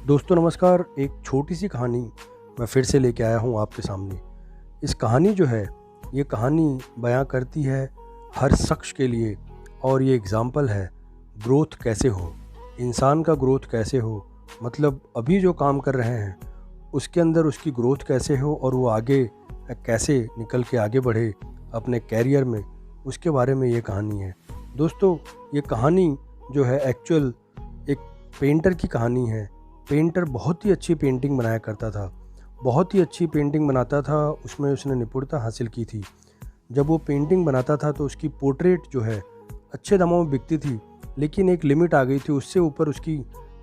दोस्तों नमस्कार। एक छोटी सी कहानी मैं फिर से लेके आया हूँ आपके सामने। इस कहानी जो है ये कहानी बयां करती है हर शख्स के लिए, और ये एग्ज़ाम्पल है ग्रोथ कैसे हो, इंसान का ग्रोथ कैसे हो। मतलब अभी जो काम कर रहे हैं उसके अंदर उसकी ग्रोथ कैसे हो और वो आगे कैसे निकल के आगे बढ़े अपने कैरियर में, उसके बारे में ये कहानी है। दोस्तों ये कहानी जो है एक्चुअल एक पेंटर की कहानी है। पेंटर बहुत ही अच्छी पेंटिंग बनाया करता था, बहुत ही अच्छी पेंटिंग बनाता था, उसमें उसने निपुणता हासिल की थी। जब वो पेंटिंग बनाता था तो उसकी पोर्ट्रेट जो है अच्छे दामों में बिकती थी, लेकिन एक लिमिट आ गई थी, उससे ऊपर उसकी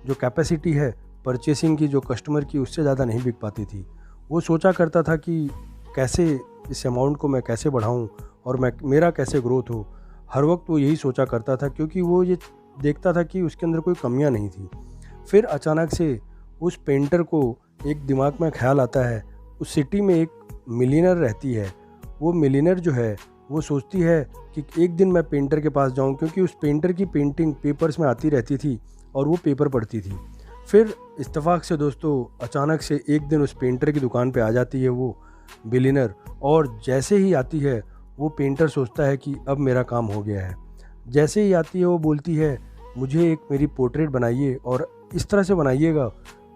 जो कैपेसिटी है परचेसिंग की, जो कस्टमर की, उससे ज़्यादा नहीं बिक पाती थी। वो सोचा करता था कि कैसे इस अमाउंट को मैं कैसे बढ़ाऊँ और मेरा कैसे ग्रोथ हो। हर वक्त वो यही सोचा करता था, क्योंकि वो ये देखता था कि उसके अंदर कोई कमियां नहीं थी। फिर अचानक से उस पेंटर को एक दिमाग में ख्याल आता है। उस सिटी में एक मिलियनर रहती है। वो मिलियनर जो है वो सोचती है कि एक दिन मैं पेंटर के पास जाऊं, क्योंकि उस पेंटर की पेंटिंग पेपर्स में आती रहती थी और वो पेपर पढ़ती थी। फिर इत्तेफाक से दोस्तों अचानक से एक दिन उस पेंटर की दुकान पे आ जाती है वो बिलियनर, और जैसे ही आती है वो पेंटर सोचता है कि अब मेरा काम हो गया है। जैसे ही आती है वो बोलती है मुझे एक मेरी पोर्ट्रेट बनाइए, और इस तरह से बनाइएगा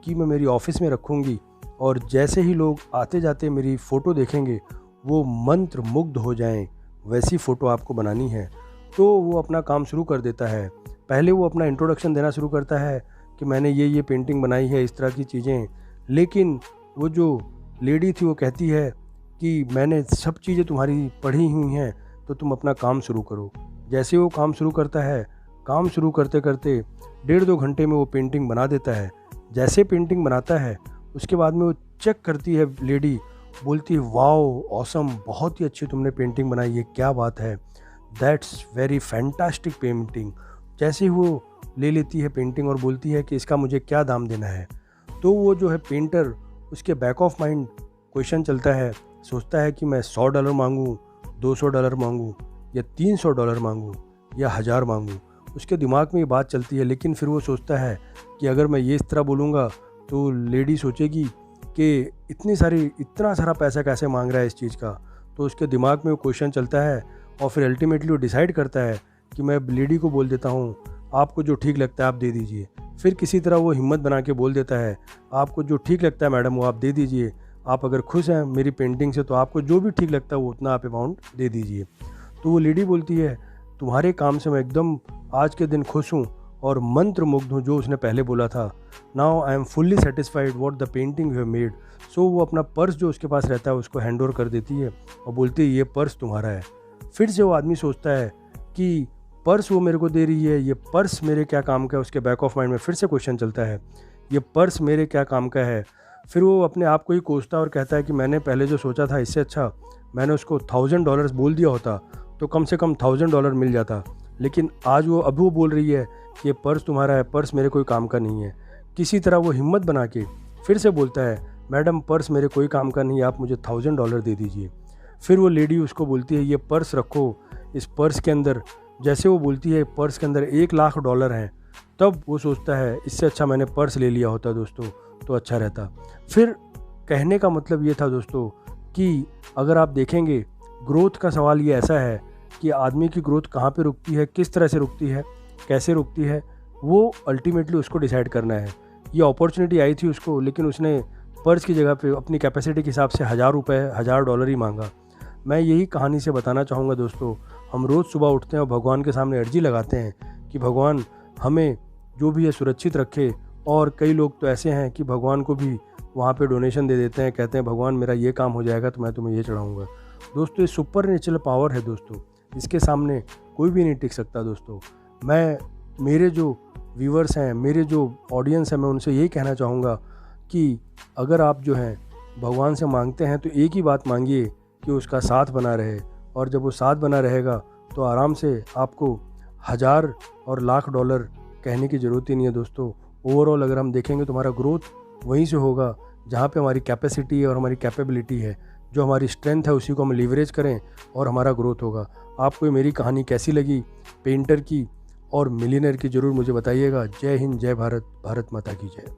कि मैं मेरी ऑफिस में रखूँगी, और जैसे ही लोग आते जाते मेरी फ़ोटो देखेंगे वो मंत्र मुग्ध हो जाएं, वैसी फ़ोटो आपको बनानी है। तो वो अपना काम शुरू कर देता है। पहले वो अपना इंट्रोडक्शन देना शुरू करता है कि मैंने ये पेंटिंग बनाई है, इस तरह की चीज़ें। लेकिन वो जो लेडी थी वो कहती है कि मैंने सब चीज़ें तुम्हारी पढ़ी हुई हैं, तो तुम अपना काम शुरू करो। जैसे वो काम शुरू करता है, काम शुरू करते करते 1.5-2 घंटे में वो पेंटिंग बना देता है। जैसे पेंटिंग बनाता है उसके बाद में वो चेक करती है लेडी, बोलती है वाओ ऑसम, बहुत ही अच्छी तुमने पेंटिंग बनाई है, क्या बात है, दैट्स वेरी फैंटास्टिक पेंटिंग। जैसे ही वो ले लेती है पेंटिंग और बोलती है कि इसका मुझे क्या दाम देना है, तो वो जो है पेंटर, उसके बैक ऑफ माइंड क्वेश्चन चलता है, सोचता है कि मैं $100 मांगूँ, $200 मांगूँ, या $300 मांगूँ, या 1000 मांगूँ। उसके दिमाग में ये बात चलती है। लेकिन फिर वो सोचता है कि अगर मैं ये इस तरह बोलूँगा तो लेडी सोचेगी कि इतना सारा पैसा कैसे मांग रहा है इस चीज़ का। तो उसके दिमाग में वो क्वेश्चन चलता है, और फिर अल्टीमेटली वो डिसाइड करता है कि मैं लेडी को बोल देता हूँ आपको जो ठीक लगता है आप दे दीजिए। फिर किसी तरह वो हिम्मत बना के बोल देता है आपको जो ठीक लगता है मैडम वो आप दे दीजिए, आप अगर खुश हैं मेरी पेंटिंग से तो आपको जो भी ठीक लगता है वो उतना आप अमाउंट दे दीजिए। तो वो लेडी बोलती है तुम्हारे काम से मैं एकदम आज के दिन खुश हूँ और मंत्र मुग्ध हूँ, जो उसने पहले बोला था। Now I am fully satisfied what the painting you have made. So वो अपना पर्स जो उसके पास रहता है उसको हैंड ओवर कर देती है और बोलती है ये पर्स तुम्हारा है। फिर से वो आदमी सोचता है कि पर्स वो मेरे को दे रही है, ये पर्स मेरे क्या काम का है। उसके बैक ऑफ माइंड में फिर से क्वेश्चन चलता है ये पर्स मेरे क्या काम का है। फिर वो अपने आप को ही कोसता है और कहता है कि मैंने पहले जो सोचा था इससे अच्छा मैंने उसको $1000 बोल दिया होता तो कम से कम $1000 मिल जाता। लेकिन आज अभी वो बोल रही है कि ये पर्स तुम्हारा है, पर्स मेरे कोई काम का नहीं है। किसी तरह वो हिम्मत बना के फिर से बोलता है मैडम पर्स मेरे कोई काम का नहीं है, आप मुझे $1000 दे दीजिए। फिर वो लेडी उसको बोलती है ये पर्स रखो, इस पर्स के अंदर, जैसे वो बोलती है पर्स के अंदर $1,00,000 हैं, तब वो सोचता है इससे अच्छा मैंने पर्स ले लिया होता दोस्तों तो अच्छा रहता। फिर कहने का मतलब ये था दोस्तों कि अगर आप देखेंगे ग्रोथ का सवाल ये ऐसा है कि आदमी की ग्रोथ कहाँ पे रुकती है, किस तरह से रुकती है, कैसे रुकती है, वो अल्टीमेटली उसको डिसाइड करना है। ये अपॉर्चुनिटी आई थी उसको, लेकिन उसने पर्स की जगह पे अपनी कैपेसिटी के हिसाब से $1000 ही मांगा। मैं यही कहानी से बताना चाहूँगा दोस्तों, हम रोज़ सुबह उठते हैं और भगवान के सामने अर्जी लगाते हैं कि भगवान हमें जो भी है सुरक्षित रखे। और कई लोग तो ऐसे हैं कि भगवान को भी वहाँ पे डोनेशन दे देते हैं, कहते हैं भगवान मेरा ये काम हो जाएगा तो मैं तुम्हें ये चढ़ाऊँगा। दोस्तों ये सुपर नेचुरल पावर है दोस्तों, इसके सामने कोई भी नहीं टिक सकता दोस्तों। मैं मेरे जो व्यूवर्स हैं, मेरे जो ऑडियंस है, मैं उनसे यही कहना चाहूँगा कि अगर आप जो हैं भगवान से मांगते हैं तो एक ही बात मांगिए कि उसका साथ बना रहे। और जब वो साथ बना रहेगा तो आराम से आपको 1000 और $1,00,000 कहने की ज़रूरत ही नहीं है दोस्तों। ओवरऑल अगर हम देखेंगे तो हमारा ग्रोथ वहीं से होगा जहाँ पे हमारी कैपेसिटी और हमारी कैपेबिलिटी है, जो हमारी स्ट्रेंथ है उसी को हम लीवरेज करें और हमारा ग्रोथ होगा। आपको ये मेरी कहानी कैसी लगी पेंटर की और मिलियनर की, ज़रूर मुझे बताइएगा। जय हिंद, जय भारत, भारत माता की जय।